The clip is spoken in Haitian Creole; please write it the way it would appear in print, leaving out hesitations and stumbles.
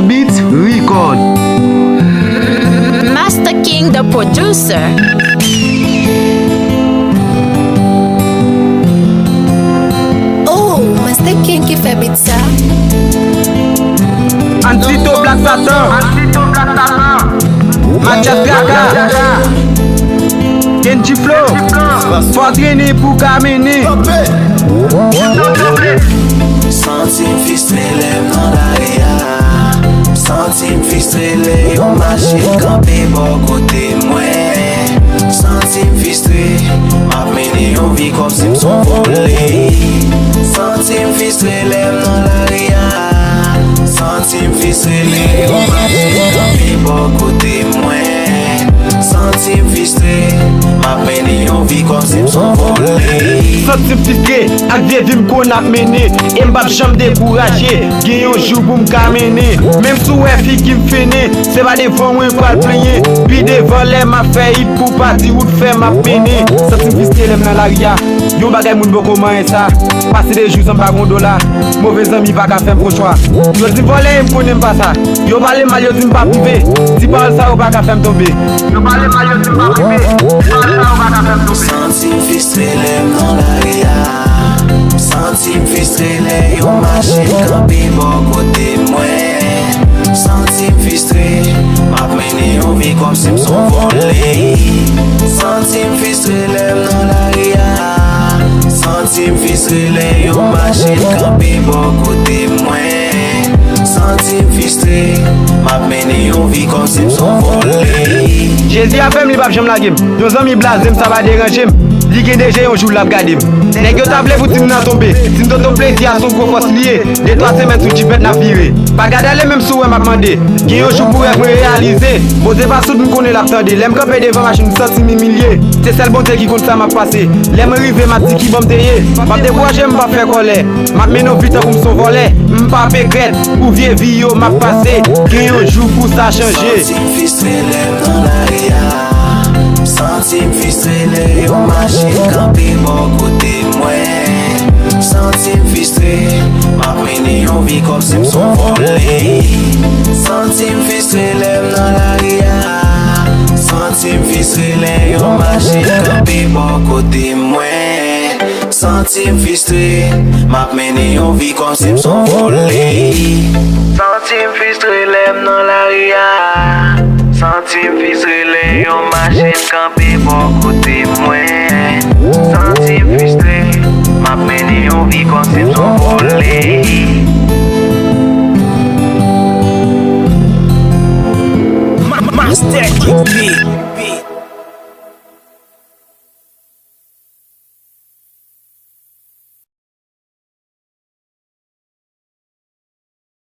Beats Record. Master King, the producer. Oh, Master King qui fait beat ça. Antito Black Satan. Mathias Gaga. Kenji Flow. Faut traîner pour caminer. Centime fistrele nan la ria. Centime fistrele yon machine kampe bon kote mwen. Centime fistre, map mene yon vi kom si mson vole. Centime fistrele nan la ria. Centime fistrele yon machine kampe bon kote mwen. Centime fistre, map mene yon vi kom si mson vole. Centime fistre, ak de vim kon ap mene. E mbap jam dekouraje, gen yon jou pou mkamene. Mem sou e fi ki mfene, se ba devan mwen kwa plenye. Pi devan lè ma fè hit pou pati ou fè ma pene. Centime fistre lèm nan la ria, yon bagay moun boko manye sa. Pase de jou san bagon dola, mauvais ami va ka fèm pro chwa. Yo di volè m konen pa sa, yo bale mal yo di mpa prive. Di parle sa ou pa ka fèm tombe. Yo bale mal yo di mpa prive, di parle sa ou pa ka fèm tombe. Centime fistre lèm nan la ria. Centime fistre lè yon machine kampe bon kote mwen. Centime fistre, map mene yon vi kom si mson vole. Centime fistre lèm nan la ria. Centime fistre lè yon machine kampe bon kote mwen. Centime fistre, map mene yon vi kom si mson vole. Jésus a fèm li bab jam la gem. Yon zan mi blazem, sa va deranjem. Li gen deje yon jou lap gadem. Nèg yo table pou tim nan tombe. Tim ton plezi a son gros force lié. De 3 semaines sou chipet na viré. Pa gade le même sou m'a demandé. Gen yon jou pour me réaliser. Pose pas sou m connaît la tande. Lem camper devant machine senti m'humilier. C'est celle bonté qui compte ça m'a passé. Lem rive ma ti qui bon teye. M'a décourager m'a faire colère. M'a menon vite comme son volet. M'pa pégrette ou vieux vie yo m'a passé. Gen yon jou pour ça changer. Centime fistre lèm nan la ria. Centime fistre lè yon machine kampe bon kote mwen. Centime fistre, map mene yon vi kom si mson vole. Centime fistre lèm nan la ria. Centime fistre lè yon machine kampe bon kote mwen. Centime fistre, map mene yon vi kom si mson vole. Centime fistre lèm nan la ria. Centime fistre lè yon machine kampe bon kote mwen. Centime fistre, map mene yon vi kom si mson vole. Master King beat.